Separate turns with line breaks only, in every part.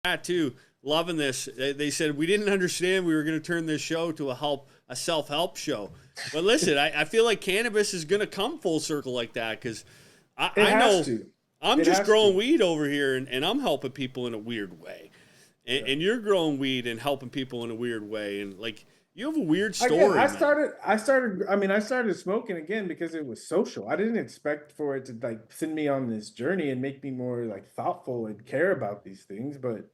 That too. Loving this. They said we didn't understand we were going to turn this show to a self help show. But listen, I feel like cannabis is going to come full circle like that because
It
I
has
know
to.
I'm
It
just
has
growing
to.
weed over here and I'm helping people in a weird way.
Yeah.
And you're growing weed and helping people in a weird way. And like, you have a weird
Again,
story, man.
I started smoking again because it was social. I didn't expect for it to like send me on this journey and make me more like thoughtful and care about these things, but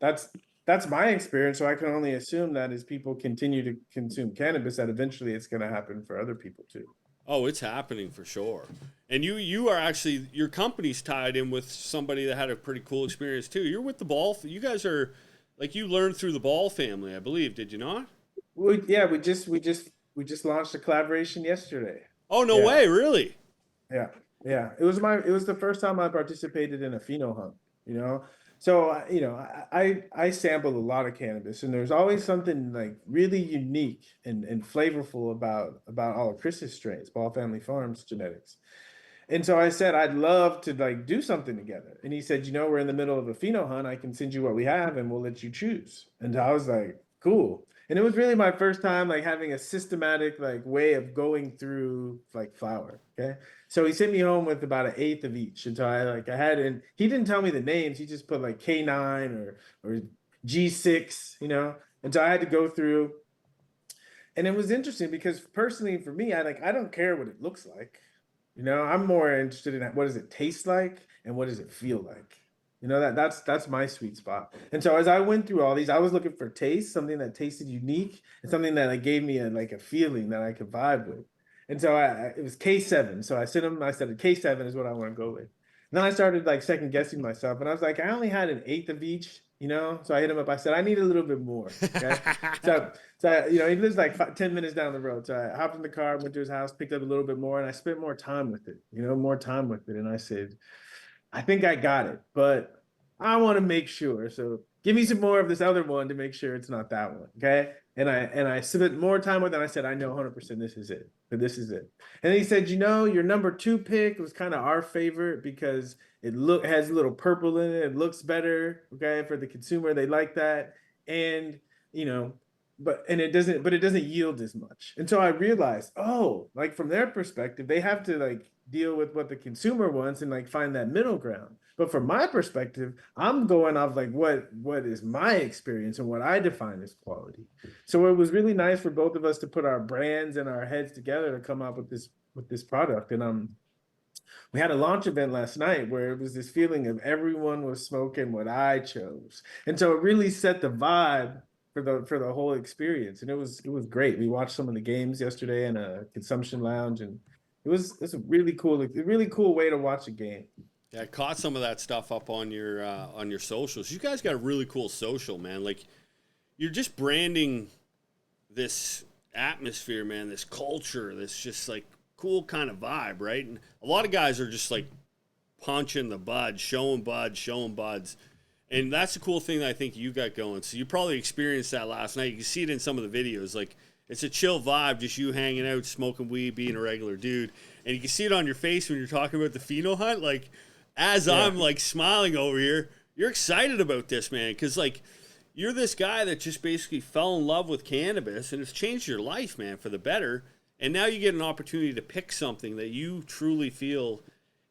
that's that's my experience. So I can only assume that as people continue to consume cannabis, that eventually it's going to happen for other people too.
Oh, it's happening for sure. And you are actually your company's tied in with somebody that had a pretty cool experience too. You're with the Ball. You guys are like you learned through the Ball family, I believe. Did you not?
Yeah, we just launched a collaboration yesterday.
Oh no
Yeah,
way, really?
yeah, yeah. It was the first time I participated in a pheno hunt. You know, so I sample a lot of cannabis, and there's always something like really unique and flavorful about all of Chris's strains, Ball Family Farms genetics. And so I said, I'd love to like do something together. And he said, we're in the middle of a pheno hunt. I can send you what we have and we'll let you choose. And I was like, cool. And it was really my first time like having a systematic like way of going through like flower. Okay. So he sent me home with about an eighth of each. And so I had, and he didn't tell me the names. He just put like K9 or G6, And so I had to go through, and it was interesting because personally for me, I don't care what it looks like. I'm more interested in what does it taste like and what does it feel like. That's my sweet spot. And so as I went through all these, I was looking for taste, something that tasted unique, and something that like gave me a feeling that I could vibe with. And so it was K7. So I sent him. I said K7 is what I want to go with. And then I started like second guessing myself, and I was like, I only had an eighth of each. So I hit him up. I said, I need a little bit more. Okay. He lives like 10 minutes down the road. So I hopped in the car, went to his house, picked up a little bit more, and I spent more time with it, more time with it. And I said, I think I got it, but I want to make sure. So give me some more of this other one to make sure it's not that one. Okay. And I spent more time with it. And I said, I know 100% this is it. But this is it. And he said, your number two pick was kind of our favorite because it has a little purple in it. It looks better. Okay. For the consumer, they like that. And you know, but it doesn't yield as much. And so I realized, oh, like from their perspective, they have to like deal with what the consumer wants and like find that middle ground. But from my perspective, I'm going off like what is my experience and what I define as quality. So it was really nice for both of us to put our brands and our heads together to come up with this product. And we had a launch event last night where it was this feeling of everyone was smoking what I chose. And so it really set the vibe for the whole experience. And it was great. We watched some of the games yesterday in a consumption lounge, and it's a really cool way to watch a game.
Yeah, I caught some of that stuff up on your socials. You guys got a really cool social, man. Like you're just branding this atmosphere, man, this culture, this just like cool kind of vibe, right? And a lot of guys are just like punching the buds, showing buds. And that's the cool thing that I think you got going. So you probably experienced that last night. You can see it in some of the videos. Like it's a chill vibe, just you hanging out, smoking weed, being a regular dude. And you can see it on your face when you're talking about the pheno hunt. Like as
Yeah.
I'm like smiling over here, you're excited about this, man. Cause like you're this guy that just basically fell in love with cannabis and it's changed your life, man, for the better. And now you get an opportunity to pick something that you truly feel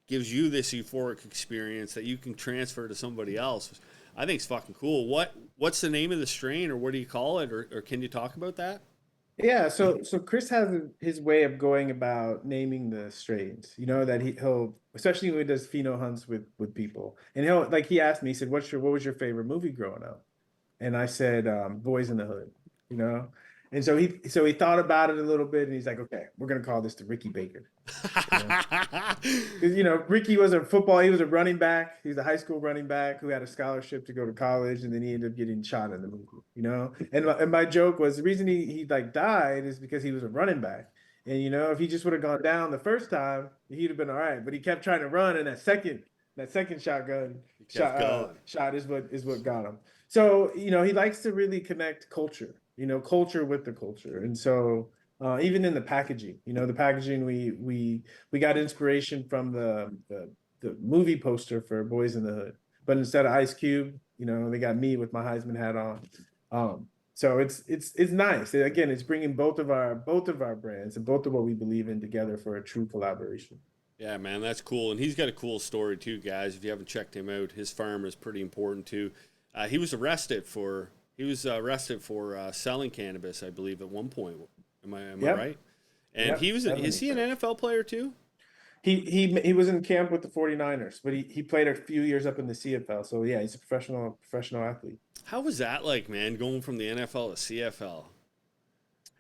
gives you this euphoric experience that you can transfer to somebody else. I think it's fucking cool. What's the name of the strain, or what do you call it, or can you talk about that?
Yeah, so Chris has his way of going about naming the strains. That he'll especially when he does pheno hunts with people, and he asked me, he said, what was your favorite movie growing up?" And I said, Boys in the Hood, you know? And so he thought about it a little bit and he's like, okay, we're gonna call this the Ricky Baker. You know? Because Ricky he was a running back. He's a high school running back who had a scholarship to go to college, and then he ended up getting shot in the movie. And my joke was the reason he like died is because he was a running back. And if he just would have gone down the first time, he'd have been all right. But he kept trying to run, and that second shotgun
You kept going.
shot is what got him. So he likes to really connect culture with the culture, and so even in the packaging, the packaging we got inspiration from the movie poster for Boys in the Hood, but instead of Ice Cube, You know, they got me with my Heisman hat on. So it's nice. And again, it's bringing both of our brands and both of what we believe in together for a true collaboration.
Yeah, man, that's cool. And he's got a cool story too, guys. If you haven't checked him out, his farm is pretty important too. He was arrested for selling cannabis, I believe, at one point. Am I right? And
Yep,
is he an NFL player too?
He was in camp with the 49ers, but he played a few years up in the CFL. So yeah, he's a professional athlete.
How was that like, man, going from the NFL to CFL?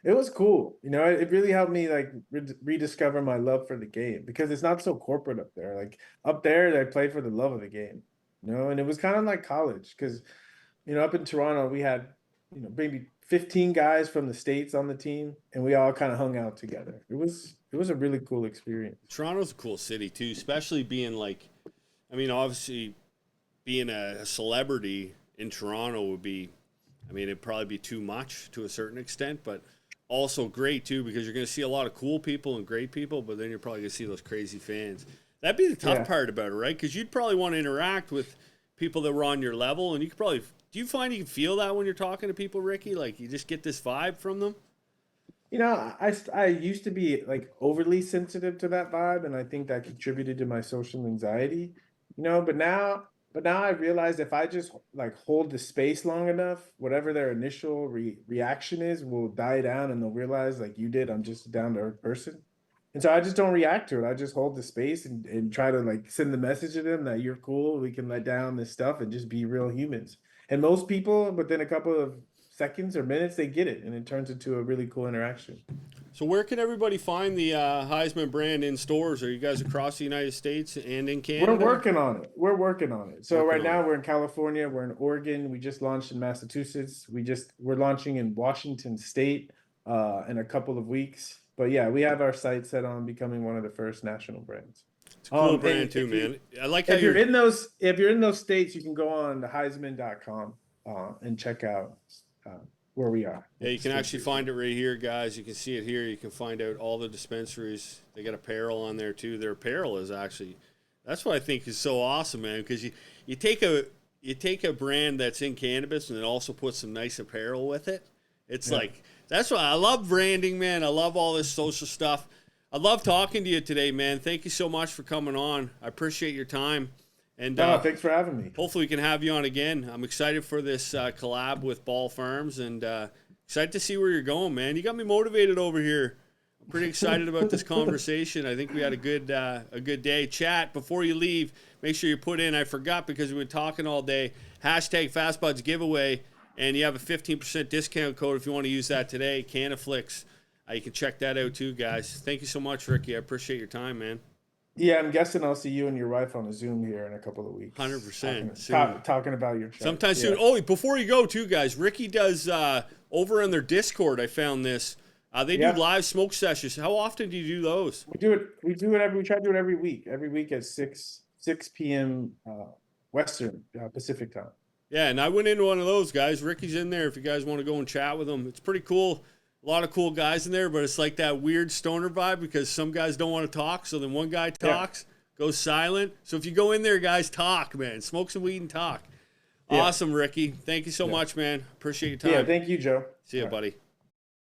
It was cool. You know, it really helped me like rediscover my love for the game because it's not so corporate up there. Like up there, they played for the love of the game, you know, and it was kind of like college because, you know, up in Toronto, we had, you know, maybe 15 guys from the States on the team and we all kind of hung out together. It was a really cool experience.
Toronto's a cool city too, especially being like, I mean, obviously being a celebrity in Toronto would be, I mean, it'd probably be too much to a certain extent, but also great too because you're going to see a lot of cool people and great people, but then you're probably going to see those crazy fans. That'd be the tough part about it, right? Because you'd probably want to interact with people that were on your level, and you could probably, do you find you can feel that when you're talking to people, Ricky? Like you just get this vibe from them?
You know, I used to be like overly sensitive to that vibe, and I think that contributed to my social anxiety. You know, but now I realize if I just like hold the space long enough, whatever their initial reaction is will die down, and they'll realize like you did, I'm just a down to earth person. And so I just don't react to it. I just hold the space and try to like send the message to them that you're cool. We can let down this stuff and just be real humans. And most people, within a couple of seconds or minutes, they get it, and it turns into a really cool interaction.
So where can everybody find the Highsman brand in stores? Are you guys across the United States and in Canada?
We're working on it. We're working on it. So
Working
right
on
now
it.
we're in California, we're in Oregon, we just launched in Massachusetts. We're launching in Washington State in a couple of weeks. But yeah, we have our sights set on becoming one of the first national brands.
It's a cool
And
brand too,
if you
man. I like how
if you're in those states, you can go on to Heisman.com and check out where we are.
Yeah, you can actually find it right here, guys. You can see it here. You can find out all the dispensaries. They got apparel on there too. Their apparel is actually, that's what I think is so awesome, man. Because you take a brand that's in cannabis and then also put some nice apparel with it. It's like, that's why I love branding, man. I love all this social stuff. I love talking to you today, man. Thank you so much for coming on. I appreciate your time. And
thanks for having me.
hopefully we can have you on again. I'm excited for this collab with Ball Farms and excited to see where you're going, man. You got me motivated over here. I'm pretty excited about this conversation. I think we had a good day. Chat, before you leave, make sure you put in, I forgot because we've been talking all day, hashtag FastBuds giveaway, and you have a 15% discount code if you want to use that today, Canaflix. You can check that out too, guys. Thank you so much, Ricky. I appreciate your time, man.
Yeah, I'm guessing I'll see you and your wife on a Zoom here in a couple of weeks.
100%.
Talking about your
sometime soon. Oh, before you go, too, guys, Ricky does over on their Discord. I found this. They do live smoke sessions. How often do you do those?
We do it. We try to do it every week. Every week at 6 p.m. Western Pacific time.
Yeah, and I went into one of those, guys. Ricky's in there if you guys want to go and chat with him. It's pretty cool. A lot of cool guys in there, but it's like that weird stoner vibe because some guys don't want to talk. So then one guy talks, goes silent. So if you go in there, guys, talk, man. Smoke some weed and talk. Yeah. Awesome, Ricky. Thank you so much, man. Appreciate your time.
Yeah, thank you, Joe.
See you, buddy.